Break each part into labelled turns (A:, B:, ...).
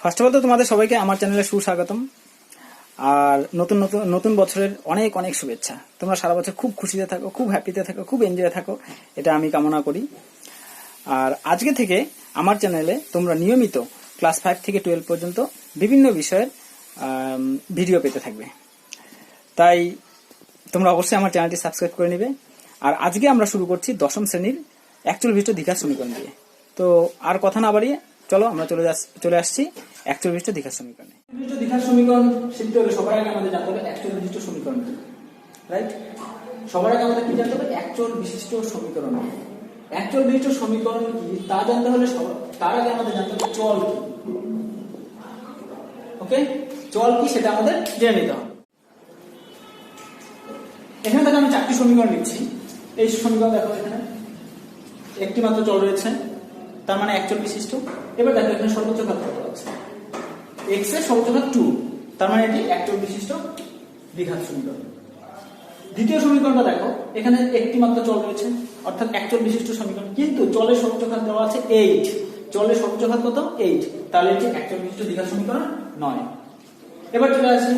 A: First of all তো তোমাদের সবাইকে আমার চ্যানেলে সুস্বাগতম। আর নতুন নতুন নতুন বছরের অনেক অনেক শুভেচ্ছা। তোমরা সারা বছর খুব খুশিতে থাকো, খুব হ্যাপিতে থাকো, খুব এনজয়ে থাকো, এটা আমি কামনা করি। আর আজকে থেকে আমার চ্যানেলে তোমরা নিয়মিত ক্লাস 5 থেকে 12 পর্যন্ত বিভিন্ন বিষয়ের ভিডিও পেতে থাকবে। তাই তোমরা অবশ্যই আমার চ্যানেলটি সাবস্ক্রাইব করে নেবে। আর আজকে আমরা শুরু করছি দশম শ্রেণীর অ্যাকচুয়াল বিশিষ্ট দ্বিঘাত সমীকরণ দিয়ে। তো আর কথা না বাড়িয়ে চলো আমরা চলে আসছি অ্যাকচুয়াল বিশিষ্ট দ্বিঘাত সমীকরণে। বিশিষ্ট দ্বিঘাত সমীকরণ শিখতে হলে সবার আগে আমাদের জানতে হবে অ্যাকচুয়াল বিশিষ্ট সমীকরণ কি, রাইট? সবার আগে আমাদের কি জানতে হবে? অ্যাকচুয়াল বিশিষ্ট সমীকরণ। অ্যাকচুয়াল বিশিষ্ট সমীকরণ কি তা জানতে হলে তার আগে আমাদের জানতে হবে চল কি। ওকে, চল কি সেটা আমাদের জেনে নিতে হবে। এখানে দেখো আমি 4টি সমীকরণ লিখছি। এই সমীকরণ দেখো, এখানে একটি মাত্র চল রয়েছে, তার মানে অ্যাকচুয়াল বিশিষ্ট। এবার দেখো এখানে সর্বোচ্চ ঘাত কত আছে, x এর সর্বোচ্চ ঘাত 2, তার মানে এটি অ্যাকচুয়াল বিশিষ্ট দ্বিঘাত সমীকরণ। দ্বিতীয় সমীকরণটা দেখো, এখানে একটি মাত্র চল রয়েছে, অর্থাৎ অ্যাকচুয়াল বিশিষ্ট সমীকরণ, কিন্তু চলের সর্বোচ্চ ঘাত দেওয়া আছে 8। চলের সর্বোচ্চ ঘাত কত? 8, তাহলে এটি অ্যাকচুয়াল বিশিষ্ট দ্বিঘাত সমীকরণ নয়। এবার চলে আসি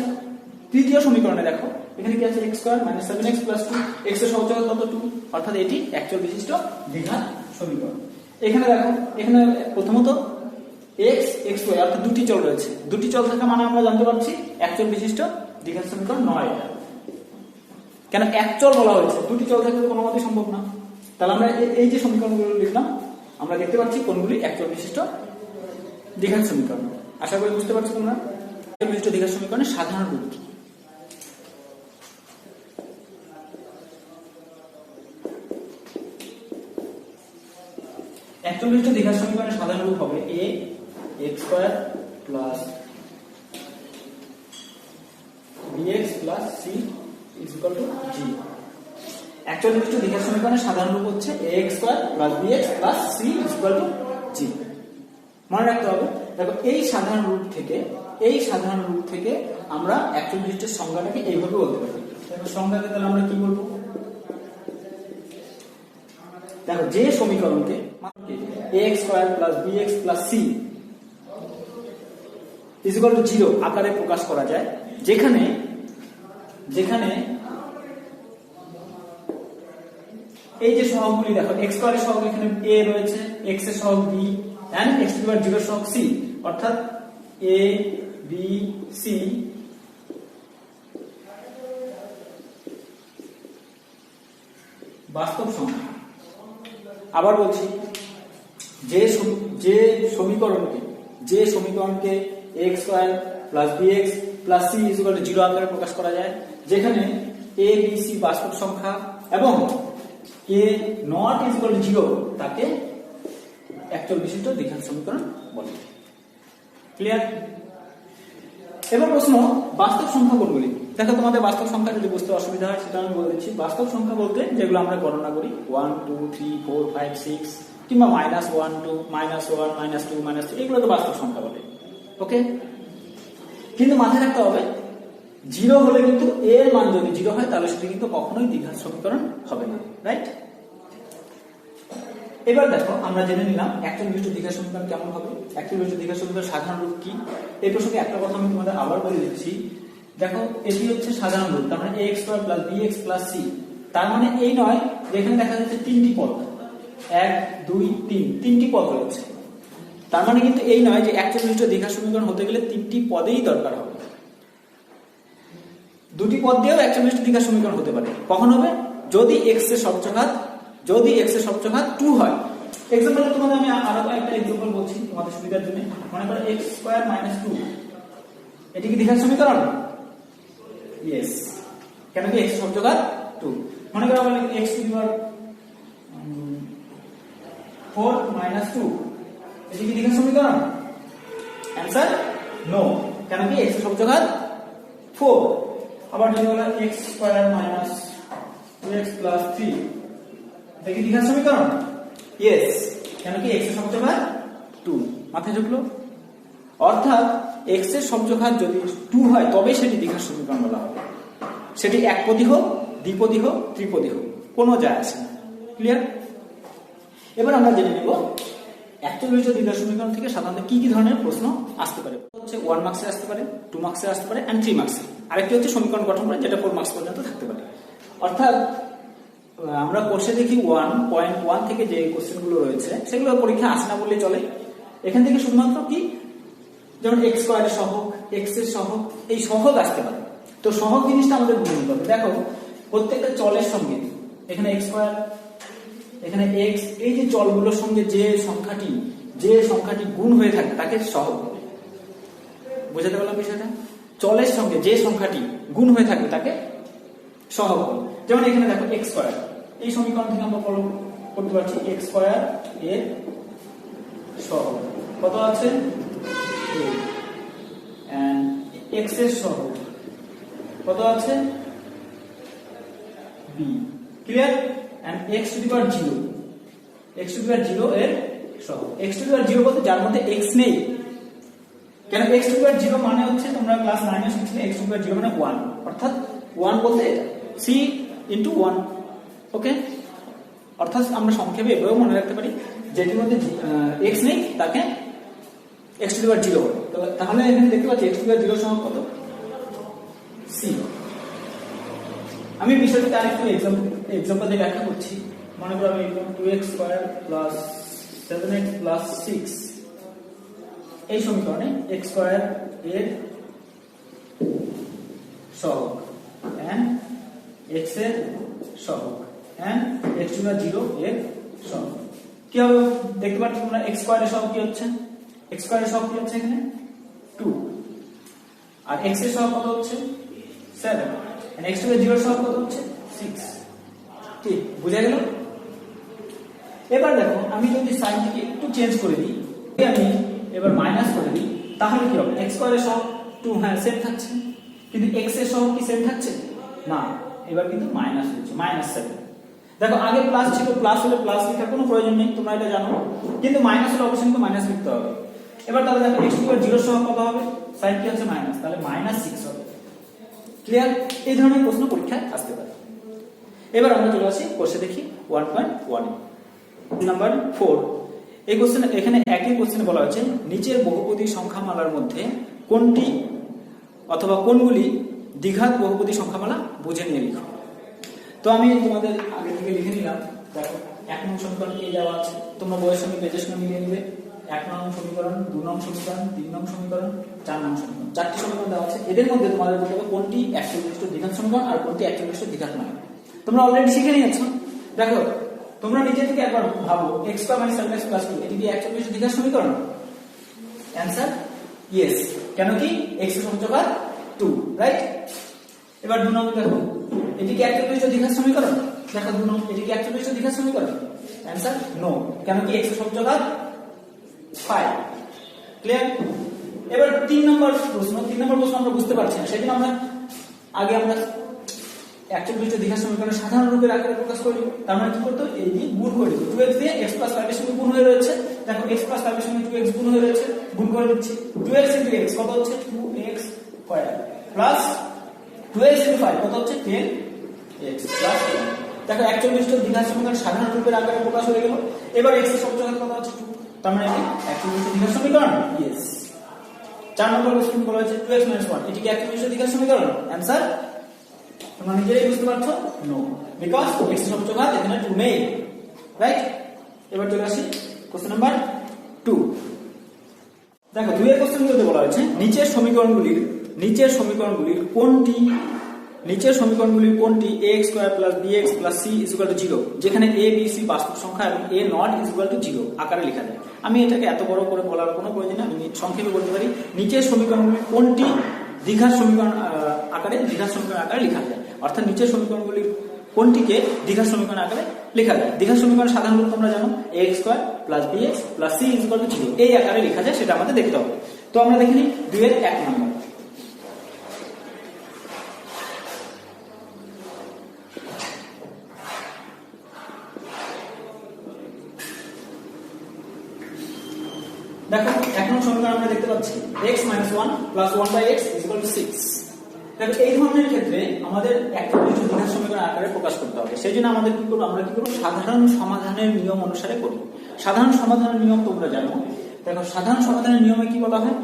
A: তৃতীয় সমীকরণে। দেখো এখানে কি আছে, x² - 7x + 2, x এর সর্বোচ্চ ঘাত কত? 2, অর্থাৎ এটি অ্যাকচুয়াল বিশিষ্ট দ্বিঘাত সমীকরণ। এখানে দেখো, এখানে প্রথমত x, xy অর্থাৎ দুটি চল রয়েছে। দুটি চল থাকা মানে আমরা জানতে পারছি অ্যাকচুয়াল বিশিষ্ট দ্বিঘাত সমীকরণ নয়। কেন এক চল বলা হয়েছে? দুটি চল থাকলে কোনো মতেই সম্ভব না। তাহলে আমরা এই যে সমীকরণগুলো লিখলাম, আমরা দেখতে পাচ্ছি কোনগুলি অ্যাকচুয়াল বিশিষ্ট দ্বিঘাত সমীকরণ। আশা করি বুঝতে পারছো তোমরা। অ্যাকচুয়াল বিশিষ্ট দ্বিঘাত সমীকরণের সাধারণ রূপ কি? অ্যাকচুয়াল বিশিষ্ট দ্বিঘাত সমীকরণের সাধারণ রূপ হবে a x² plus bx plus c is equal to g। Actual বিশিষ্ট দ্বিঘাত সমীকরণের সাধারণ রূপ হচ্ছে ax² plus bx plus c is equal to g। মনে রাখতে হবে। দেখো এই সাধারণ রূপ থেকে আমরা অ্যাকচুয়াল বিশিষ্টের সংজ্ঞাটাকে এইভাবে বলতে পারি। দেখো সংজ্ঞাকে তাহলে আমরা কি বলবো? দেখো যে সমীকরণকে ax² plus bx plus c is equal to 0 আকারে প্রকাশ করা যায়, যেখানে এই যে সহগগুলি দেখো, x² এর সহগ এখানে a রয়েছে, x এর সহগ b and x to the power 0 এর সহগ c, অর্থাৎ a b c বাস্তব সংখ্যা। আবার বলছি, যে সমীকরণকে ax² plus bx plus c is equal to 0 আকারে প্রকাশ করা যায়, যেখানে a b c বাস্তব সংখ্যা এবং a not is equal to 0, তাকে অ্যাকচুয়াল বিশিষ্ট দ্বিঘাত সমীকরণ বলে। ক্লিয়ার? এবার প্রশ্ন, বাস্তব সংখ্যা কোনগুলি? দেখো তোমাদের বাস্তব সংখ্যা যদি বুঝতে অসুবিধা হয় সেটা আমি বলে দিচ্ছি। বাস্তব সংখ্যা বলতে যেগুলো আমরা গণনা করি 1 2 3 4 5 6 কিংবা -1 2 -1 -2 -3, এগুলো তো বাস্তব সংখ্যা বলে। ওকে, কিন্তু মাথায় রাখতে হবে 0 হলে কিন্তু এর মান যদি 0 হয় তাহলে সেটা কিন্তু কখনোই দ্বিঘাত সমীকরণ হবে না, রাইট? এবার দেখো আমরা জেনে নিলাম অ্যাকচুয়াল বিশিষ্ট দ্বিঘাত সমীকরণ কেমন হবে, অ্যাকচুয়াল বিশিষ্ট দ্বিঘাত সমীকরণের সাধারণ রূপ কি। এই প্রসঙ্গে একটা কথা আমি তোমাদের আবার বলে দিচ্ছি। দেখো এটি হচ্ছে সাধারণ রূপ, তার মানে ax² plus bx plus c, তার মানে এই নয় যেখানে দেখা যাচ্ছে তিনটি পদ, 1 2 3, তিনটি পদ রয়েছে। তার মানে কিন্তু এই নয় যে অ্যাকচুয়াল বিশিষ্ট দ্বিঘাত সমীকরণ হতে গেলে তিনটি পদেই দরকার হবে। দুটি পদ দিয়েও অ্যাকচুয়াল বিশিষ্ট দ্বিঘাত সমীকরণ হতে পারে। কখন হবে? যদি x এর সর্বোচ্চ ঘাত 2 হয়। এক্সাম্পলে তোমাদের আমি আরো একটা এক্সাম্পল বলছি তোমাদের সুবিধার জন্য। মনে করো x² - 2, এটি কি দ্বিঘাত সমীকরণ? ইয়েস। কেন কি x এর সর্বোচ্চ ঘাত 2। মনে করো আমরা x to the power 4 - 2, এটি কি দ্বিঘাত সমীকরণ? Answer no. কেন কি x এর সর্বোচ্চ ঘাত 4। আবার যদি বলা x² - 2x plus 3, এটা কি দ্বিঘাত সমীকরণ? ইয়েস। কেন কি x এর সর্বোচ্চ ঘাত 2। মাথায় ঢুকলো? অর্থাৎ x এর সর্বোচ্চ ঘাত যদি 2 হয় তবে সেটি দ্বিঘাত সমীকরণ বলা হবে। সেটি একপদী হোক, দ্বিপদী হোক, ত্রিপদী হোক, কোনো যায় আসে না। ক্লিয়ার? এবার আমরা জেনে নেব 41 দ্বিঘাত সমীকরণ থেকে সাধারণত কি কি ধরনের প্রশ্ন আসতে পারে? হচ্ছে 1 মার্কসে আসতে পারে, 2 মার্কসে আসতে পারে এন্ড 3 মার্কসে। আরেকটি হচ্ছে সমীকরণ গঠন করে, যেটা 4 মার্কস পর্যন্ত থাকতে পারে। অর্থাৎ আমরা কোর্সে দেখি 1.1 থেকে যে কোশ্চেনগুলো রয়েছে সেগুলো পরীক্ষা আসে না বললে চলে। এখান থেকে শুধুমাত্র কি, যেমন এক্স স্কয়ারের সহগ, এক্স এর সহগ, এই সহগ আসতে পারে। তো সহগ জিনিসটা আমাদের বুঝে নিতে হবে। দেখো প্রত্যেকটা চলের সঙ্গে এখানে এক্স স্কয়ার, এখানে এক্স, এই যে চলগুলোর সঙ্গে যে সংখ্যাটি গুণ হয়ে থাকে তাকে সহগ বলে। বুঝাতে পারলাম বিষয়টা? চলের সঙ্গে যে সংখ্যাটি গুণ হয়ে থাকে তাকে সহগ বলে। যেমন এখানে দেখো এক্স স্কয়ার, এই সমীকরণ থেকে আমরা করতে পারছি এক্স স্কয়ার এর সহগ কত আছে, এক্স এর সহগ কত আছে, b. Clear? And x to the power 0, x to the power 0 এর সহগ। এক্স টু দি পাওয়ার 0 বলতে যার মধ্যে এক্স নেই। কেন এক্স টু দি পাওয়ার 0 মানে হচ্ছে, তোমরা ক্লাস 9 এ শিখছিলে এক্স টু দি পাওয়ার 0 মানে 1, অর্থাৎ 1 বলতে এটা c ইনটু 1। ওকে, অর্থাৎ আমরা সংক্ষেপে এভাবেও মনে রাখতে পারি, যেটির মধ্যে এক্স নেই তাকে এক্স টু দি পাওয়ার 0 বলে। তাহলে এখানে দেখতে পাচ্ছি এক্স টু দি পাওয়ার 0 সহগ কত, c। আমি বিষয়টাকে আরেকটু এক্সাম্পল দিয়ে ব্যাখ্যা করছি। মনে করো আমি 2x square plus 7x plus 6, এই সমীকরণে x স্কয়ার এর সহগ এন্ড x এর সহগ এন্ড x টু দি 0 এর সহগ। কি হবে দেখতে পাচ্ছ তোমরা, x স্কয়ার এর সহগ কি হচ্ছে, x স্কয়ার এর সহগ কি হচ্ছে এখানে 2, আর x এর সহগ কত হচ্ছে 7, and x টু দি 0 এর সহগ কত হচ্ছে 6। ঠিক বুঝা গেল? এবার দেখো আমি যদি সাইনটিকে একটু চেঞ্জ করে দিই, আমি এবার মাইনাস করে দিই, তাহলে কি হবে, x স্কয়ার এর সহগ 2, হ্যাঁ সেম থাকছে, কিন্তু x এর সহগ কি সেম থাকছে না, এবার কিন্তু মাইনাস হচ্ছে -7। দেখো আগে প্লাস ছিল, প্লাস হলে প্লাস লেখার কোনো প্রয়োজন নেই, তোমরা এটা জানো, কিন্তু মাইনাস হলে অবশ্যই কিন্তু মাইনাস লিখতে হবে। এবার তাহলে দেখো x টু দি 0 এর সহগ কত হবে, সাইন কি হচ্ছে মাইনাস, তাহলে -6 হবে। ক্লিয়ার? এই ধরনের প্রশ্ন পরীক্ষায় আসতে পারে। এবার আমরা চলে আসি কোর্সে দেখি 1.1 নাম্বার 4। এই কোশ্চেন, এখানে একই কোশ্চেনে বলা হয়েছে নিচের বহুপদী সংখ্যামালার মধ্যে কোনটি অথবা কোনগুলি দ্বিঘাত বহুপদী সংখ্যামালা বুঝে নিয়ে লিখো। তো আমি তোমাদের আগে থেকে লিখে নিলাম। দেখো 1 নং সমীকরণ কি দেওয়া আছে, তোমরা বইয়ের সঙ্গে পেজের সঙ্গে মিলিয়ে নেবে। 1 নং সমীকরণ, 2 নং সমীকরণ, 3 নং সমীকরণ, 4 নং সমীকরণ, 4টি সমীকরণ দেওয়া আছে। এদের মধ্যে তোমাদের বলতে হবে কোনটি একচল্লিশ দ্বিঘাত সমীকরণ আর কোনটি 41 দ্বিঘাত নয়। তোমরা অলরেডি শিখে নিয়েছো। দেখো তোমরা নিজে থেকে একবার ভাবো, x স্কয়ার - 7x + 2 এটি কি 41 দ্বিঘাত সমীকরণ? Answer yes. কেন কি x এর সমীকরণ 2, রাইট? এবার 2 নম্বর দেখো, এটি কি 41 দ্বিঘাত সমীকরণ? দেখো 2 নম্বর, এটি কি 41 দ্বিঘাত সমীকরণ? Answer no. কেন কি x এর সমীকরণ 5। ক্লিয়ার? এবার 3 নম্বর প্রশ্ন আমরা বুঝতে পারছি না, সেজন্য আমরা 41 দ্বিঘাত সমীকরণের সাধারণ রূপের আকারে প্রকাশ করি। তার মানে কি করতে হবে, এই দিয়ে গুণ করে দিই। 2x দিয়ে x + 5 এর সঙ্গে গুণ হয়ে রয়েছে। দেখো x + 5 এর সঙ্গে 2x গুণ হয়ে রয়েছে, গুণ করে দিচ্ছি। 2x * x কত হচ্ছে 2x স্কয়ার প্লাস 2x * 5 কত হচ্ছে 10x প্লাস 1। দেখো 41 দ্বিঘাত সমীকরণ সাধারণ রূপের আকারে প্রকাশ হয়ে গেল। এবার x এর সমীকরণ কত হচ্ছে 2, তার মানে এটি 41 দ্বিঘাত সমীকরণ। ইয়েস। 4 নম্বর কোশ্চেন বলা হয়েছে 2x - 1 এটি কি 41 দ্বিঘাত সমীকরণ? অ্যানসার তোমরা নিজেই বুঝতে পারছো, নো, বিকজ x এর সমীকরণ এখানে 2 নেই, রাইট? এবার চলে আসি কোশ্চেন নাম্বার 2। দেখো 2 এর কোশ্চেনগুলোতে বলা হয়েছে নিচের সমীকরণগুলির কোনটি ax square plus bx plus c equal to 0, যেখানে a b c বাস্তব সংখ্যা এবং a নট ইকুয়াল টু 0 আকারে লেখা যায়। আমি এটাকে এত বড় করে বলার কোনো প্রয়োজন নেই, আমি সংক্ষেপে বলতে পারি নিচের সমীকরণগুলি কোনটি দ্বিঘাত সমীকরণ আকারে লেখা যায়। অর্থাৎ নিচের সমীকরণগুলির কোনটিকে দ্বিঘাত সমীকরণ আকারে লেখা যায়। দ্বিঘাত সমীকরণ সাধারণত তোমরা জানো ax square plus bx plus c equal to 0 এই আকারে লেখা যায়, সেটা আমাদের দেখতে হবে। তো আমরা দেখে নিই 2 এর 1 নম্বর। দেখো 1 নং সমীকরণ আমরা দেখতে পাচ্ছি x - 1 + 1/x = 6। দেখো এই ধরনের ক্ষেত্রে আমাদের 41 দ্বিঘাত সমীকরণ আকারে প্রকাশ করতে হবে। সেজন্য আমরা কি করব, সাধারণ সমাধানের নিয়ম অনুসারে করি। সাধারণ সমাধানের নিয়ম তোমরা জানো। দেখো সাধারণ সমাধানের নিয়মে কি বলা হয়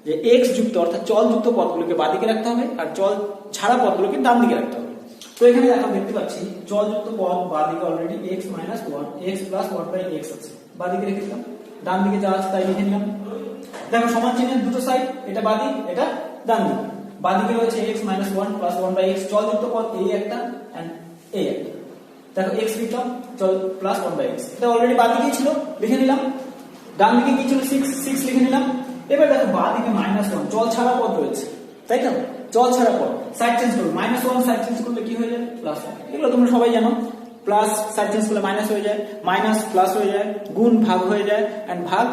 A: যে এক্স যুক্ত অর্থাৎ চল যুক্ত পদগুলোকে বাঁদিকে রাখতে হবে আর চল ছাড়া পদগুলোকে ডান দিকে রাখতে হবে। তো এখানে দেখো দেখতে পাচ্ছি চল যুক্ত পদ বাঁদিকে অলরেডি x - 1 x + 1/x আছে, বাঁদিকে রেখে দিলাম, ডান দিকে যা আছে তাই লিখে নিলাম। দেখো সমান চিহ্নের দুটো সাইড, এটা বাঁদিক এটা ডান দিক। বাঁদিকে রয়েছে x - 1 + 1/x চল যুক্ত পদ এই একটা এন্ড এই একটা। দেখো x লিখলাম চল প্লাস 1/x, এটা অলরেডি বাঁদিকেই ছিল লিখে নিলাম। ডান দিকে কি ছিল 6 লিখে নিলাম। এবার দেখো বাঁদিকে -1 চল ছাড়া পদ রয়েছে, তাই তো? চল ছাড়া পদ সাইড চেঞ্জ করব, -1 সাইড চেঞ্জ করলে কি হয়ে যায় +1, এগুলো তোমরা সবাই জানো। প্লাস সাইড চেঞ্জ করলে মাইনাস হয়ে যায়, মাইনাস প্লাস হয়ে যায়, গুণ ভাগ হয়ে যায় এন্ড ভাগ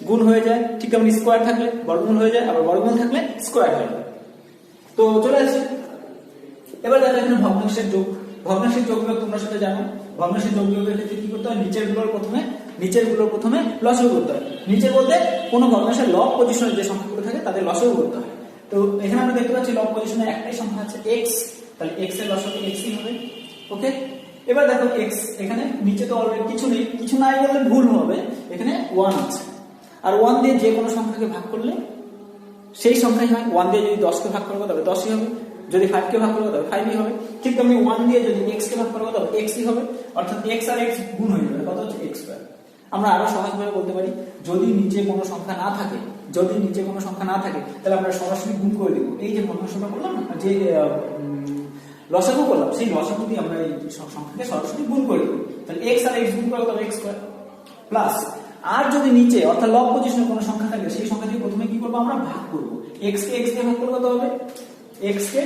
A: গুণ হয়ে যায়। ঠিক তেমনি স্কয়ার থাকলে বর্গমূল হয়ে যায়, আবার বর্গমূল থাকলে স্কয়ার হয়ে যায়। তো চলে আসি এবার দেখো এখানে ভগ্নাংশের যোগ। ভগ্নাংশের যোগ বিয়োগ তোমরা সেটা জানো। ভগ্নাংশের যোগ বিয়োগের ক্ষেত্রে কি করতে হয়, নিচের গুলোর প্রথমে লসাগু করতে হয়। নিচের বলতে কোনো ভগ্নাংশের লব পজিশনে যে সংখ্যাগুলো থাকে তাদের লসাগু করতে হয়। তো এখানে আমরা দেখতে পাচ্ছি লব পজিশনে একটাই সংখ্যা আছে x, তাহলে x এর লসাগু x ই হবে। ওকে, এবার দেখো x এখানে নিচে তো অলরেডি কিছু নাই বললে ভুল হবে, এখানে 1 আছে আর 1 দিয়ে যে কোনো সংখ্যাকে ভাগ করলে সেই সংখ্যাই হয়। 1 দিয়ে যদি 10 কে ভাগ করবো তবে 10ই হবে, যদি 5 কে ভাগ করবো তবে 5ই হবে। ঠিক তেমনি 1 দিয়ে যদি x কে ভাগ করবো তবে x ই হবে, অর্থাৎ x আর x গুণ হয়ে যাবে, কত হচ্ছে x স্কয়ার। আমরা আরো সহজভাবে বলতে পারি যদি নিচে কোনো সংখ্যা না থাকে, তাহলে আমরা সরাসরি গুণ করে দেব। এই যে ভগ্নাংশটা বললাম না, যে লসাগু করলাম, সেই লসাগু দিয়ে আমরা এই সংখ্যাকে সরাসরি গুণ করে দেব। তাহলে x আর x গুণ করলে তবে x স্কয়ার প্লাস, আর যদি নিচে অর্থাৎ লব পজিশনে কোনো সংখ্যা থাকে সেই সংখ্যা দিয়ে প্রথমে কি করব, আমরা ভাগ করব। x কে x দিয়ে ভাগ করলে কত হবে, x কে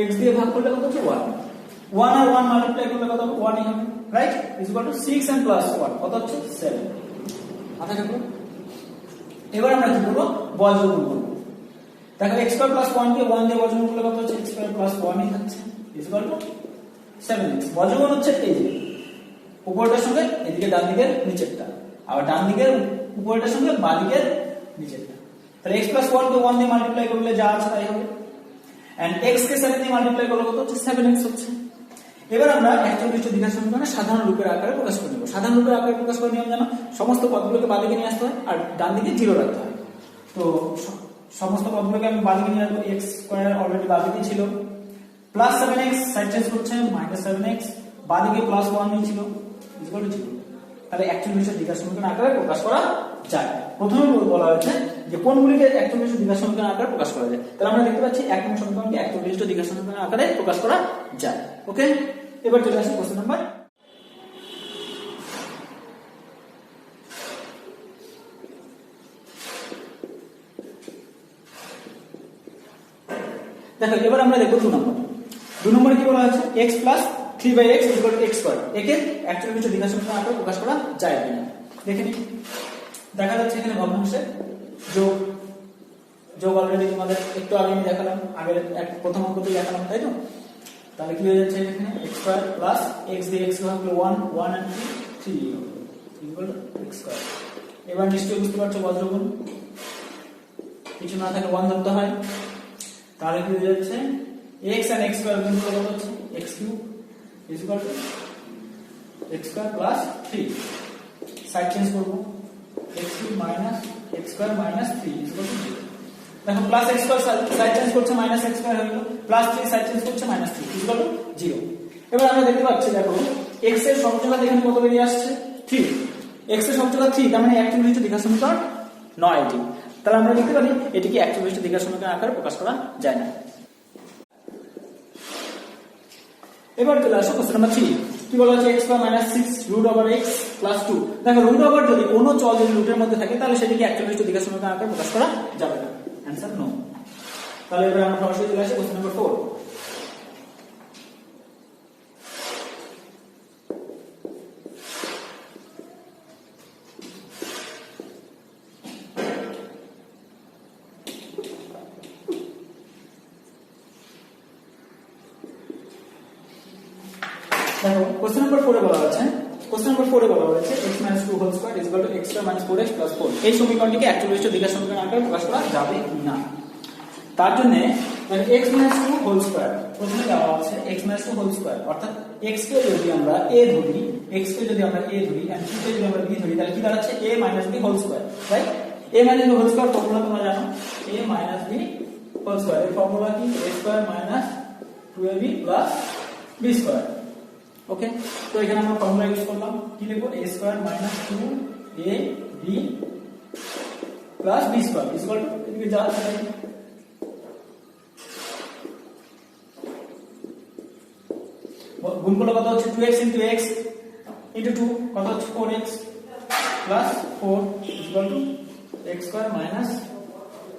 A: x দিয়ে ভাগ করলে কত হচ্ছে 1, 1 আর 1 মাল্টিপ্লাই করলে কত হবে 1ই হবে, right? Is equal to 6 and plus 1 কত হচ্ছে 7। মাথা রাখো। এবার আমরা কি করব, বর্গমূল করব। দেখো x স্কয়ার প্লাস 1 কে 1 দিয়ে বর্গমূল করলে কত হচ্ছে x স্কয়ার প্লাস 1ই থাকছে, ইজ ইকুয়াল টু 7x। বর্গমূল হচ্ছে এই যে উপরটার সঙ্গে এদিকে ডান দিকের নিচেরটা, আবার ডান দিকের উপরটার সঙ্গে বাঁ দিকের নিচেরটা। তাহলে x + 1 কে 1 দিয়ে মাল্টিপ্লাই করলে যা আছে তাই হবে, এন্ড x কে 7 দিয়ে মাল্টিপ্লাই করলে কত হচ্ছে 7x হচ্ছে। এবার আমরা 41 দ্বিঘাত সমীকরণে সাধারণ রূপের আকারে প্রকাশ করে নেব। সাধারণ রূপের আকারে প্রকাশ করে নিয়ম জানো, সমস্ত পদগুলোকে বাঁ দিকে নিয়ে আসতে হয় আর ডান দিকে 0 রাখতে হয়। তো সমস্ত পদগুলোকে আমি বাঁ দিকে নিয়ে আসবো। x স্কয়ার অলরেডি বাঁ দিকে ছিল, প্লাস 7x সাইড চেঞ্জ করছে -7x, বাঁ দিকে +1 ই ছিল, ইকুয়াল টু 0। তাহলে 41 দ্বিঘাত সমীকরণ আকারে প্রকাশ করা যায়। প্রথমে বলা হয়েছে যে কোনগুলিকে 41 দ্বিঘাত সমীকরণ আকারে প্রকাশ করা যায়। তাহলে আমরা দেখতে পাচ্ছি 1 নং সমীকরণকে 41 দ্বিঘাত সমীকরণ আকারে প্রকাশ করা যায়। ওকে, এবার চলে আসি প্রশ্ন নাম্বার। দেখো এবার আমরা দেখব 2 নম্বর। 2 নম্বরে কি বলা আছে, x + 3/x = x স্কয়ার। একে 41 দ্বিঘাত সমীকরণ আকারে প্রকাশ করা যায় কিনা দেখে নিই। দেখা যাচ্ছে এখানে ভগ্নাংশের যোগ অলরেডি তোমাদের একটু আগে আমি দেখালাম, আগের প্রথম অঙ্কতেই দেখালাম, তাই তো? তাহলে কি হয়ে যাচ্ছে এখানে x স্কয়ার প্লাস x দিয়ে x ভাগ করলে 1 and 3 equal to x square. এবার নিশ্চয়ই বুঝতে পারছো বজ্রগুণ, কিছু না থাকে 1 ধরতে হয়। তাহলে কি হয়ে যাচ্ছে x and x স্কয়ার গুণ করলে কত হচ্ছে x cube equal to x square plus 3। Side change করব, x cube minus x square minus 3 equal to 0। দেখো plus x square side change করছে মাইনাস x স্কয়ার হয়ে গেল, প্লাস 3 সাইড চেঞ্জ করছে মাইনাস 3 ইকুয়াল টু 0। এবার আমরা দেখতে পাচ্ছি দেখো x এর সমযোজক এখানে কত বেরিয়ে আসছে 3, x এর সমযোজক 3, তার মানে 41 দ্বিঘাত সমীকরণ নয় এটি। তাহলে আমরা দেখতে পারি এটিকে 41 দ্বিঘাত সমীকরণ আকারে প্রকাশ করা যায় না। এবার চলে আসো কোশ্চেন নাম্বার 3। কি বলা আছে, x + 6 √x + 2। দেখো রুট ওভার যদি কোনো চল যদি রুটের মধ্যে থাকে তাহলে সেটিকে 41 দ্বিঘাত সমীকরণ আকারে প্রকাশ করা যাবে না। Answer no. তাহলে এবার আমরা সরাসরি চলে আসি কোশ্চেন নাম্বার 4। দেখো কোশ্চেন নাম্বার 4 এ বলা আছে, x - 2 whole square x² - 4x + 4। এই সমীকরণটিকে 41 দ্বিঘাত সমীকরণ আকারে প্রকাশ করা যাবে না। তার জন্য মানে x minus two whole square প্রথমে দেওয়া আছে x minus two whole square, অর্থাৎ x কে যদি আমরা a ধরি, x কে যদি আমরা a ধরি and t কে যদি আমরা b ধরি, তাহলে কি দাঁড়াচ্ছে a minus b whole square, right? a minus b whole square formula তোমরা জানো, a minus b whole square এর ফর্মুলা কি a square minus 2ab plus b square. Okay, তো এখানে আমরা ফর্মুলা ইউজ করলাম, কি লিখব a square minus 2ab plus b square equal to এদিকে যা আছে গুণফল কত হচ্ছে 2x into x into 2 কত হচ্ছে 4x plus 4 equal to x square minus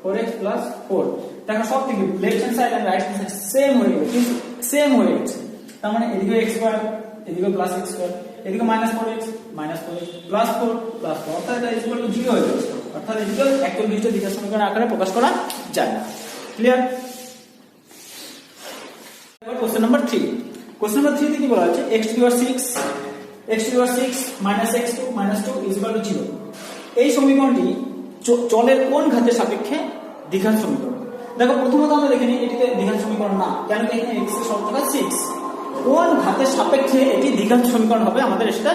A: 4x plus 4। দেখো সব থেকে লেফট হ্যান্ড সাইড আর রাইট হ্যান্ড সাইড সেম হয়ে গেছে, কিন্তু সেম হয়ে গেছে। তার মানে এদিকে x স্কয়ার, এদিকে প্লাস x স্কয়ার, এদিকে মাইনাস 4x প্লাস 4 প্লাস 4, অর্থাৎ এটা ইকুয়াল টু 0 হয়ে যাচ্ছে। অর্থাৎ এদিকে একদম লিস্টে দ্বিঘাত সমীকরণ আকারে প্রকাশ করা যায় না। ক্লিয়ার? এবার কোশ্চেন নাম্বার 3। কোশ্চেন নাম্বার 3 তে কি বলা আছে x to the power 6 minus x2 minus 2 is equal to 0। এই সমীকরণটি চলের কোন ঘাতের সাপেক্ষে দ্বিঘাত সমীকরণ? দেখো প্রথমত আমরা দেখে নিই এটিতে দ্বিঘাত সমীকরণ না, কেন কি এখানে x এর সহগঘাত 6। কোন ঘাতের সাপেক্ষে এটি দ্বিঘাত সমীকরণ হবে আমাদের সেটা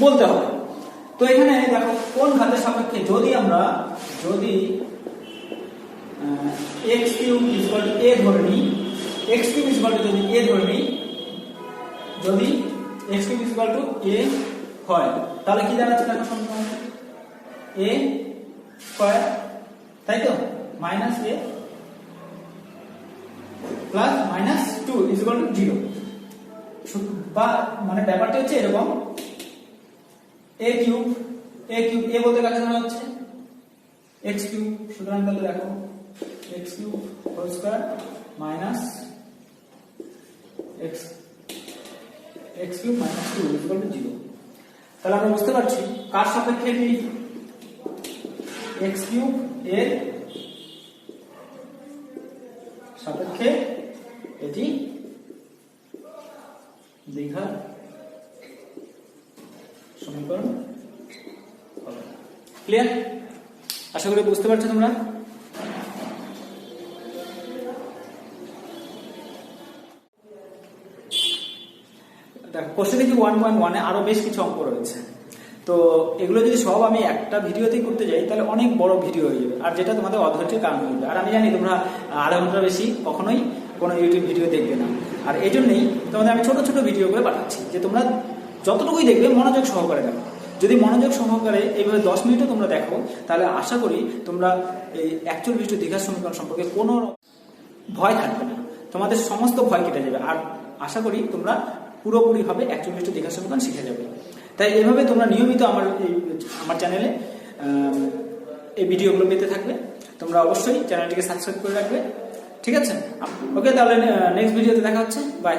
A: বলতে হবে। তো এখানে দেখো কোন ঘাতের সাপেক্ষে যদি আমরা x³ a ধরে নিই, x³ যদি a ধরে নিই, যদি x³ a হয় তাহলে কি দাঁড়াচ্ছে দেখো সমীকরণ a স্কয়ার, তাই তো, মাইনাস a প্লাস মাইনাস 2 0। বা মানে ব্যাপারটা হচ্ছে এরকম a³ a বলতে কাকে ধরা হচ্ছে x³ সুতরাং তাহলে দেখো x³ whole square minus x³ minus 2 0। তাহলে আমরা বুঝতে পারছি কার সাপেক্ষে কি x³ এর সাপেক্ষে এটি দ্বিঘাত সমীকরণ হবে। ক্লিয়ার? আশা করি বুঝতে পারছো তোমরা। কোশ্চেন দেখি 1.1 এ আরো বেশ কিছু অঙ্ক রয়েছে। তো এগুলো যদি সব আমি একটা ভিডিওতেই করতে যাই তাহলে অনেক বড় ভিডিও হয়ে যাবে, আর যেটা তোমাদের অধৈর্যের কারণ হয়ে যাবে। আর আমি জানি তোমরা আধা ঘন্টার বেশি কখনোই কোনো ইউটিউব ভিডিও দেখবে না, আর এই জন্যই তোমাদের আমি ছোট ছোট ভিডিও করে পাঠাচ্ছি যে তোমরা যতটুকুই দেখবে মনোযোগ সহকারে দেখো। যদি মনোযোগ সহকারে এইভাবে 10 মিনিটও তোমরা দেখো তাহলে আশা করি তোমরা এই অ্যাকচুয়াল বিশিষ্ট দ্বিঘাত সমীকরণ সম্পর্কে কোনো ভয় থাকবে না, তোমাদের সমস্ত ভয় কেটে যাবে। আর আশা করি তোমরা পুরোপুরি ভাবে অ্যাকচুয়াল বিশিষ্ট দ্বিঘাত সমীকরণ শিখে যাবে। তাই এভাবে তোমরা নিয়মিত আমার চ্যানেলে এই ভিডিওগুলো পেতে থাকবে। তোমরা অবশ্যই চ্যানেলটিকে সাবস্ক্রাইব করে রাখবে, ঠিক আছে? ওকে, তাহলে নেক্সট ভিডিওতে দেখা হচ্ছে, বাই।